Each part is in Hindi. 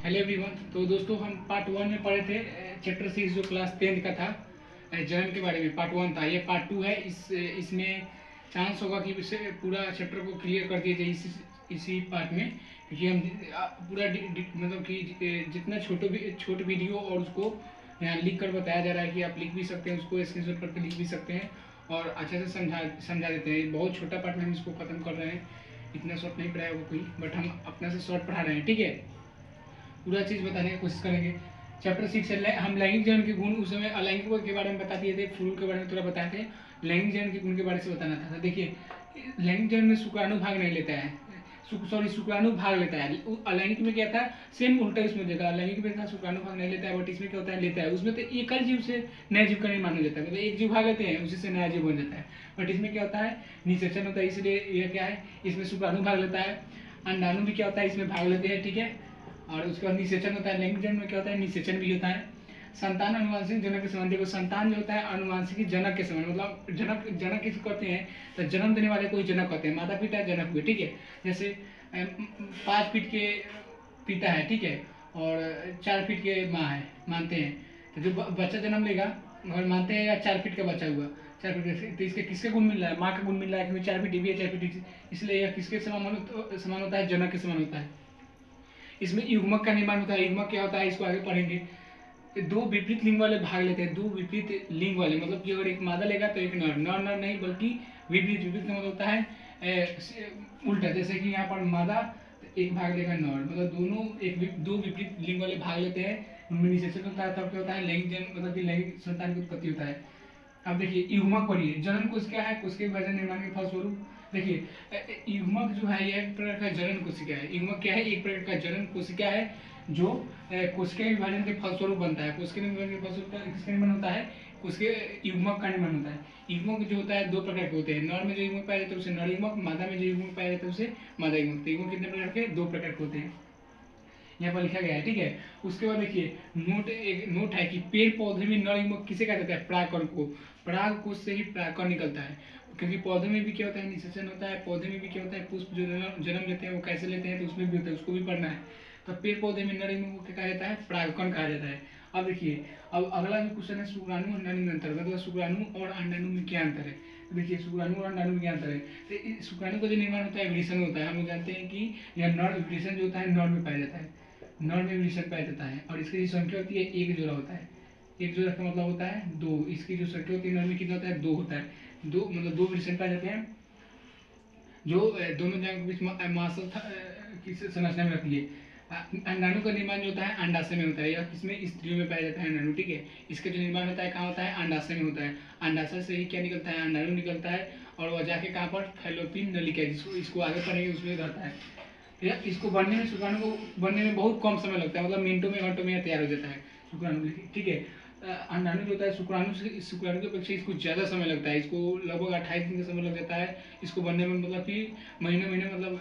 Hello everyone. तो दोस्तों हम पार्ट 1 में पढ़े थे चैप्टर 6 जो क्लास 10 का था, जनन के बारे में। पार्ट 1 था, ये पार्ट 2 है। इसमें चांस होगा कि इसे पूरा चैप्टर को क्लियर कर दिया जाए इसी पार्ट में, क्योंकि हम पूरा मतलब कि जितना छोट वीडियो और उसको यहाँ लिख कर बताया जा रहा है कि आप लिख भी सकते हैं, उसको स्क्रीनशॉट करके लिख भी सकते हैं और अच्छे से समझा देते हैं। बहुत छोटा पार्ट में हम इसको ख़त्म कर रहे हैं, इतना शॉर्ट नहीं पढ़ाया होगा कोई, बट हम अपना से शॉर्ट पढ़ा रहे हैं। ठीक है, पूरा चीज़ बताने की कोशिश करेंगे। चैप्टर 6 है, हम लैंगिक जन के गुण उस समय अलैंगिक के बारे में बता दिए थे, फूल के बारे में थोड़ा बताए थे। लैंगिक जन के गुण के बारे में बताना था। देखिए, लैंगिक जन में शुक्राणु भाग नहीं लेता है, शुक्राणु भाग लेता है। अलैंगिक में क्या था, सेम उल्टा इसमें देखा। अलैंगिक में था शुक्राणु भाग नहीं लेता है, बट इसमें क्या होता है, लेता है। उसमें तो एकल जीव से नए जीव का निर्माण हो जाता है, मतलब एक जीव भाग लेते हैं, उसी से नया जीव बन जाता है। बट इसमें क्या होता है, निषेचन होता है, इसलिए यह क्या है, इसमें शुक्राणु भाग लेता है। अंडाणु भी क्या होता है, इसमें भाग लेते हैं। ठीक है, और उसके बाद निषेचन होता है। लैंगिक जन में क्या होता है, निषेचन भी होता है। संतान अनुवांशिक जनक के समान। देखो, संतान जो होता है अनुवांशिक जनक के समान, मतलब जनक जनक किसको कहते हैं, तो जन्म देने वाले को ही जनक कहते हैं। माता पिता जनक हुए। ठीक है, जैसे 5 फीट के पिता है, ठीक है, और 4 फीट के माँ है, मानते हैं। तो जो बच्चा जन्म लेगा, अगर मानते हैं या 4 फीट का बच्चा हुआ, 4 फीट का, तो इसके किसके गुण मिल रहा है, माँ का गुण मिल रहा है, क्योंकि 4 फीट भी है, 4 फीट, इसलिए यह किसके समान होता है, जनक के समान होता है। इसमें युग्मक का निर्माण होता है। युग्मक क्या होता है, इसको आगे पढ़ेंगे। दो विपरीत लिंग वाले भाग लेते हैं, दो विपरीत लिंग वाले, मतलब कि अगर एक मादा लेगा तो एक नर, नर नर नहीं बल्कि विपरीत। विपरीत का मतलब होता है उल्टा, जैसे कि यहाँ पर मादा तो एक भाग लेगा नर, मतलब दोनों दो विपरीत लिंग वाले भाग लेते हैं, उनमें निषेचन होता है। तब क्या होता है, लैंगिक जन, मतलब कि लैंगिक संतान की उत्पत्ति होता है। अब देखिए, युग्मक पढ़िए। जनन कोशिका है, कोशिका विभाजन निर्माण के फलस्वरूप। देखिए, युग्मक जो है यह एक प्रकार का जनन कोशिका है। युग्मक क्या है, एक प्रकार का जनन कोशिका है जो कोशिका विभाजन के फलस्वरूप बनता है। कोशिका विभाजन के फलस्वरूप किसका निर्माण होता है, कोशिका युग्मक का निर्माण होता है। युग्मक जो होता है दो प्रकार के होते हैं। नर में जो युग्मक पाया जाता है उसे नर युग्मक, मादा में जो युग्मक पाया जाता है उसे मादा युग्मक। युग्मक कितने प्रकार के, दो प्रकार के होते हैं, यहाँ पर लिखा गया है। ठीक है, उसके बाद देखिए, एक नोट है कि पेड़ पौधे में नर युग्मक किसे कहा जाता है, परागकण को। पराग कोश से ही परागकण निकलता है, क्योंकि पौधे में भी क्या होता है, निषेचन होता है। पौधे में भी क्या होता है, पुष्प जो जन्म लेते हैं वो कैसे लेते हैं, तो उसमें भी होता है, उसको भी पढ़ना है। तो पेड़ पौधे में नर युग्मक को क्या कहा जाता है, परागकण कहा जाता है। अब देखिए, अब अगला जो क्वेश्चन है, शुक्राणु अंडाणु में अंतर, मतलब शुक्राणु और अंडाणु में क्या अंतर है। देखिए, शुक्राणु और अंडाणु में क्या अंतर है, तो शुक्राणु का जो निर्माण होता है विभीषण होता है। हम लोग जानते हैं कि यह नर विभीषण जो होता है नर में पाया जाता है, नर में विभीषण पाया जाता है, और इसकी जो संख्या होती है एक जोड़ा होता है। एक जोड़ा का मतलब होता है दो, इसकी जो संख्या होती है नर में कितना होता है, दो होता है। दो मतलब दो विभीषण पाए जाते हैं, जो दोनों जगह के बीच मासल की संरचना में रहती है। अंडाणु का निर्माण जो होता है अंडाशय में होता है, यह किसमें, स्त्रियों में पाया जाता है अंडाणु। ठीक है, इसका जो निर्माण होता है कहाँ होता है, अंडाशय में होता है। अंडाशय से ही क्या निकलता है, अंडाणु निकलता है, और वह जाके कहाँ पर, फैलोपियन नलिका, जिसको इसको आगे पढ़ेंगे उसमें रहता है। इसको बनने में, शुक्राणु को बनने में बहुत कम समय लगता है, मतलब मिनटों में घंटों में तैयार हो जाता है शुक्राणु। ठीक है, अंडाणु जो होता है शुक्राणु की अपेक्षा इसको ज़्यादा समय लगता है। इसको लगभग 28 दिन का समय लग जाता है इसको बनने में, मतलब कि महीने महीने मतलब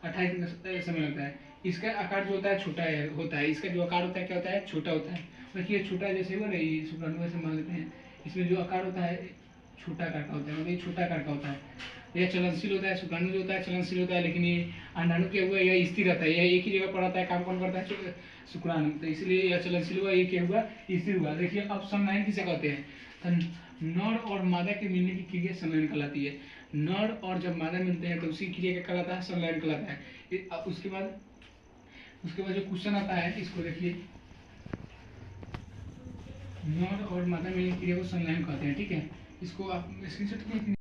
28 दिन का समय लगता है। इसका आकार जो होता है छोटा होता है, इसका जो आकार होता है क्या होता है, छोटा होता है। देखिए, छोटा जैसे हुआ ना, ये शुक्राणु ऐसे मान लेते हैं, इसमें जो आकार होता है छोटा आकार का होता है, मतलब ये छोटा आकार का होता है। यह चलनशील होता है, शुक्राणु जो होता है चलनशील होता है, लेकिन ये अंडाणु क्या हुआ, यह स्थिर रहता है, यह एक ही जगह पर रहता है। काम कौन करता है, शुक्राणु, तो इसलिए यह चलनशील हुआ, ये क्या हुआ, स्थिर हुआ। देखिए, अब संलयन किसे कहते हैं, तो नर और मादा के मिलने की क्रिया संलयन कहलाती है। नर और जब मादा मिलते हैं तो उसी क्रिया क्या कहलाता है, संलयन कहलाता है। उसके बाद जो क्वेश्चन आता है, इसको देखिए, नर और मादा मिलने की क्रिया को संलयन कहते हैं। ठीक है, इसको आप स्क्रीनशॉट।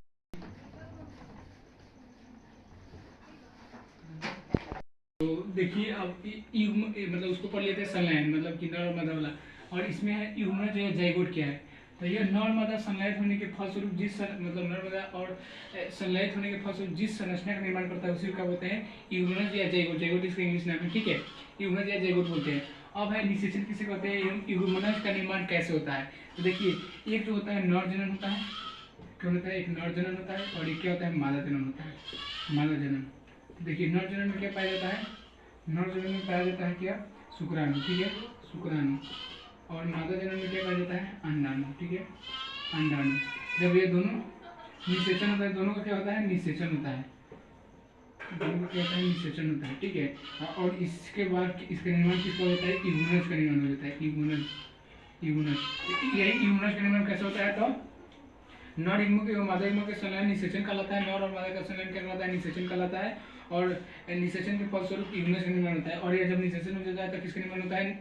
तो देखिए, अब युग्म मतलब उसको पढ़ लेते हैं संलयन, मतलब कि नर और मादा वाला। और इसमें है युग्म जो है जाइगोट क्या है, तो यह नर मादा संलयित होने के फलस्वरूप मतलब नर मादा और संलयित होने के फलस्वरूप जिस संरचना का निर्माण करता है उसी को बोलते हैं युग्मनज या जाइगोट। जाइगोट इसका इंग्लिश नाम है। ठीक है, युग्मनज या जाइगोट बोलते हैं। अब है निषेचन किसे कहते हैं, युग्मनज का निर्माण कैसे होता है। तो देखिए, एक जो होता है नर जनन होता है, क्या होता है, एक नर जनन होता है, और एक क्या होता है, मादा जनन होता है, मादा जनन। देखिए, नर जनन में क्या पाया जाता है, नर जनन में पाया जाता है क्या, शुक्राणु। ठीक है, शुक्राणु। और मादा जनन में क्या पाया जाता है, अंडाणु। ठीक है, अंडाणु। जब ये दोनों निषेचन होता है, दोनों का क्या होता है, निषेचन होता है। जीव क्या होता है, निषेचन होता है, ठीक है। और इसके बाद इसका निर्माण किसका हो जाता है, इगुनस का निर्माण हो जाता है, इगुनस, इगुनस। यही इगुनस का निर्माण कैसे होता है, तो नर युग्मक एवं मादा युग्मक के संलयन निषेचन कहलाता है, नर और मादा का संलयन क्या कहलाता है, निषेचन कहलाता है। और निषेचन के फलस्वरूप इगुनस का निर्माण होता है। और यह जब निषेचन हो जाता है तो किसका निर्माण होता है,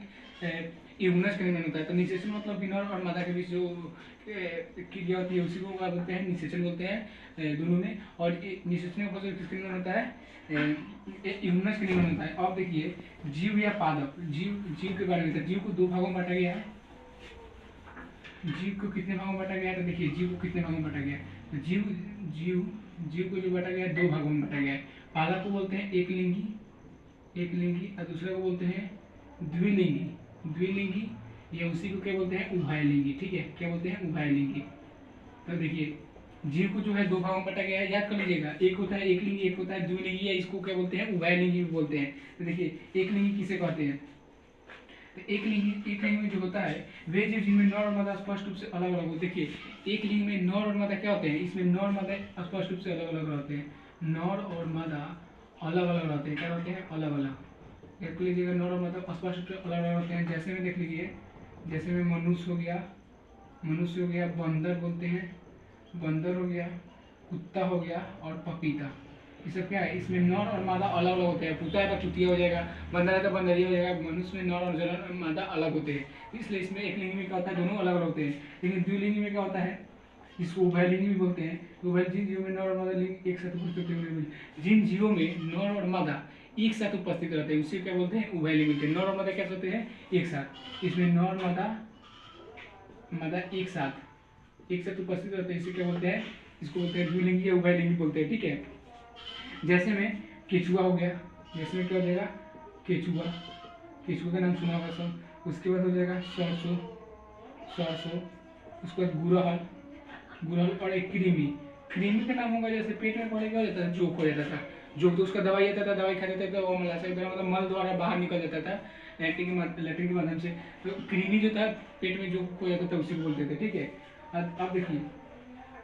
इगुनस का निर्माण होता है। तो निषेचन मतलब कि नर और मादा के बीच जो क्रिया होती है उसी को क्या बोलते हैं, निषेचन बोलते हैं दोनों में। और निषेचन के फलस्वरूप किसका निर्माण होता है, इगुनस का निर्माण होता है। अब देखिए जीव या पादप, जीव के बारे में, जीव को दो भागों में बांटा गया है। जीव को कितने भागों में बांटा गया है, तो देखिए जीव को कितने भागों में बांटा गया है, तो जीव को जो बांटा गया है दो भागों में बांटा गया है। पादप को बोलते हैं एक लिंगी और दूसरे को बोलते हैं द्विलिंगी या उसी को क्या बोलते हैं, उभयलिंगी, ठीक है, क्या बोलते हैं, उभयलिंगी। तो देखिए जीव को जो है दो भागों में बांटा गया है, याद कर लीजिएगा, एक होता है एक लिंगी, एक होता है द्विलिंगी, या इसको क्या बोलते हैं, उभयलिंगी भी बोलते हैं। तो देखिए एक लिंगी किसे कहते हैं, तो एक लिंग में जो होता है वे जीव जिनमें नर और मादा स्पष्ट रूप से अलग अलग हो। देखिए एक लिंग में नर और मादा क्या होते हैं, इसमें नर और मादा स्पष्ट रूप से अलग अलग रहते हैं, नर और मादा अलग अलग रहते हैं, क्या रहते हैं, अलग अलग। देख लीजिएगा नर और मादा स्पष्ट रूप से अलग अलग रहते हैं। जैसे में देख लीजिए, जैसे में मनुष्य हो गया, बंदर बोलते हैं, बंदर हो गया, कुत्ता हो गया और पपीता। ये सब क्या है, इसमें नर और मादा अलग अलग होते हैं। कुत्ता है तो चुतिया हो जाएगा, बंदर है तो बंदरिया हो जाएगा। मनुष्य में नर और मादा अलग होते हैं, इसलिए इसमें एक लिंग में क्या होता है, दोनों अलग अलग होते हैं। लेकिन द्विलिंगी में क्या होता है, इसको उभयलिंगी भी बोलते हैं। तो जिन जीवों में नर और मादा लिंग एक साथ उपस्थित होते, जिन जीवों में नर और मादा एक साथ उपस्थित रहते हैं उसे क्या बोलते हैं, उभयलिंगी बोलते हैं। नर और मादा क्या होते हैं, एक साथ, इसमें नर मादा एक साथ उपस्थित रहते हैं, इसे क्या बोलते हैं, इसको बोलते हैं द्विलिंगी या उभयलिंगी बोलते हैं, ठीक है। जैसे में केचुआ हो गया, जैसे में क्या हो जाएगा, केचुआ का नाम सुना होगा सब। उसके बाद हो जाएगा सरसों, उसके बाद गुड़हल और एक कृमि का नाम होगा, जैसे पेट में पड़े क्या हो जाता है, जोक हो जाता था। जोक तो उसका दवाई आता था, दवाई खाते थे तो वो मलाशय द्वारा मतलब मल द्वारा बाहर निकल जाता था लैट्रिन के माध्यम से। तो कृमि जो था पेट में जोक हो जाता था उसी को बोलते थे, ठीक है। अब देखिए,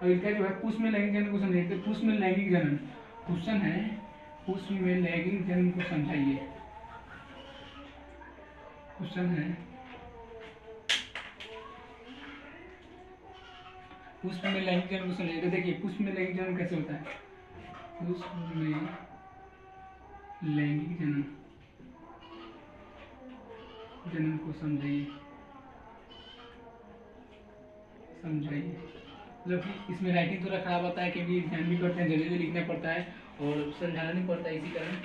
और इनका जो है पुष्प में लैंगिक जनन को समझिए। पुष्प में लैंगिक जनन क्वेश्चन है, पुष्प में लैंगिक जनन को समझाइए, क्वेश्चन है पुष्प में लैंगिक जनन को समझाइए। तो देखिए पुष्प में लैंगिक जनन कैसे होता है, पुष्प में लैंगिक जनन को समझाइए। मतलब कि इसमें राइटिंग थोड़ा खराब आता है क्योंकि ध्यान भी करते हैं, जल्दी लिखना पड़ता है और समझाना नहीं पड़ता है, इसी कारण।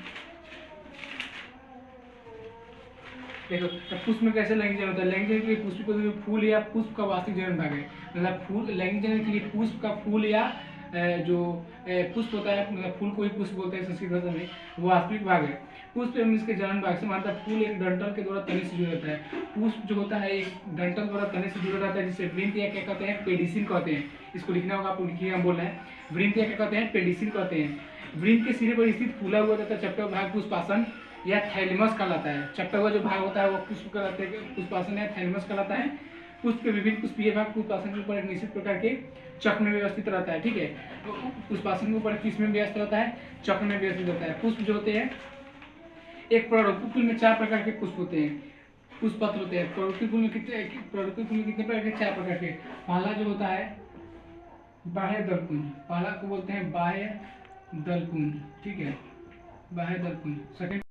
देखो तो पुष्प में कैसे लैंगिक जनन होता है, लैंगिक जनन के लिए पुष्प को फूल या पुष्प का वास्तविक जनन भाग है। मतलब फूल, लैंगिक जनन के लिए पुष्प का फूल या जो पुष्प होता है, मतलब फूल को ही पुष्प बोलते हैं संस्कृत भाषा में, वो वास्तविक भाग है। पुष्प एवं इसके जनन भाग से मतलब फूल एक डंठल के द्वारा तने से जुड़ा रहता है। पुष्प जो होता है एक डंठल द्वारा तने से जुड़ा रहता है, जिसे वृंत या क्या कहते हैं, पेडिसिल कहते हैं। इसको लिखना होगा, आप लिखिए, हम बोल रहे हैं वृंत या क्या कहते हैं, पेडिसिल कहते हैं। वृंत के सिरे पर स्थित फूला हुआ तथा चपटा भाग पुष्पासन या थैलेमस कहलाता है। चपटा हुआ जो भाग होता है वो पुष्प कहलाते हैं, पुष्पासन या थैलेमस कहलाता है। पुष्प के विभिन्न पुष्पीय भाग पुष्पासन के ऊपर एक निश्चित प्रकार के चक्र में व्यवस्थित रहता है, ठीक है। तो पुष्पासन के ऊपर किस में व्यवस्थित रहता है, चक्र में व्यवस्थित रहता है। पुष्प जो होते हैं, एक प्रौढ़ फूल में 4 प्रकार के पुष्प होते हैं, पुष्प पत्र होते हैं। प्रौढ़ फूल में कितने प्रकार के, 4 प्रकार के। पहला जो होता है बाह्य दलपुंज, पहला को बोलते हैं बाह्य दलपुंज, ठीक है, बाह्य दलपुंज। सेकंड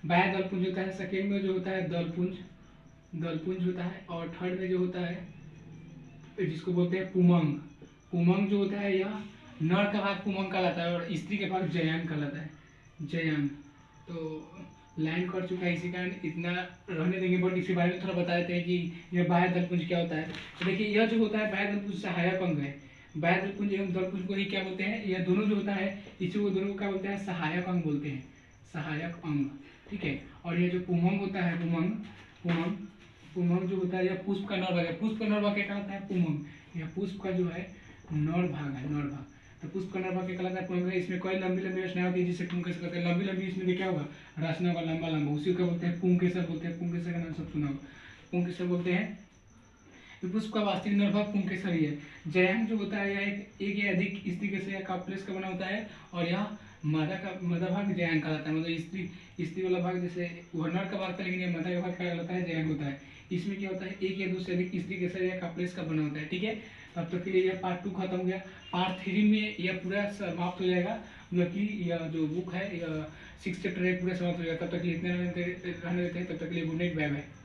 बाह्य दलपुंज होता है, सेकंड में जो होता है दलपुंज होता है, और थर्ड में जो होता है जिसको बोलते हैं पुमंग जो होता है, यह नर का भाग पुमंग कहलाता है और स्त्री के भाग जयांग कहलाता है, जयांग। तो लाइन कर चुका है, इसी कारण इतना रहने देंगे, बट इसी बारे में थोड़ा बता देते हैं कि यह बाह्य दलपुंज क्या होता है। तो देखिए यह जो होता है बाह्य दलपुंज सहायक अंग है। बाह्य दलपुंज एवं दलपुंज को ही क्या बोलते हैं, यह दोनों जो होता है इसी को दोनों को क्या बोलते हैं, सहायक अंग बोलते हैं, सहायक अंग, ठीक है। और ये जो पुमंग होता है, पुमंग जो होता है, यह पुष्प का नर भाग है। पुष्प का नर भाग क्या कहलाता है, पुमंग। यह पुष्प का जो है नर भाग है, नर भाग। तो पुष्प का नर भाग क्या कहलाता है, पुमंग। इसमें कोई लंबी रचना होती है जिससे पुंकेसर कहते हैं। लंबी इसमें क्या होगा, रचना होगा लंबा, उसी को क्या बोलते हैं, पुंकेसर बोलते हैं। पुंकेसर का नाम सब सुना होगा, पुंकेसर बोलते हैं। पुष्प का वास्तविक नर भाग पुंकेसर ही है। जयांग जो होता है यह एक या अधिक स्त्री या काप्लेस का बना होता है, और यह मदा भाग जयांग कहलाता है, मतलब स्त्री स्त्री वाला भाग जैसे वह नर का भाग था, लेकिन ये मदा का भाग क्या कहलाता है, जयांग होता है। इसमें क्या होता है, एक या दो से अधिक स्त्री के शरीर का प्लेस का बना होता है। ठीक है, तब तक के लिए यह पार्ट 2 खत्म हो गया। पार्ट 3 में यह पूरा समाप्त हो जाएगा, मतलब कि यह जो बुक है, यह 6 चैप्टर है, पूरा समाप्त हो जाएगा। तब तक के लिए इतना रहने देते हैं, तब तक के लिए गुड नाइट, बाय बाय।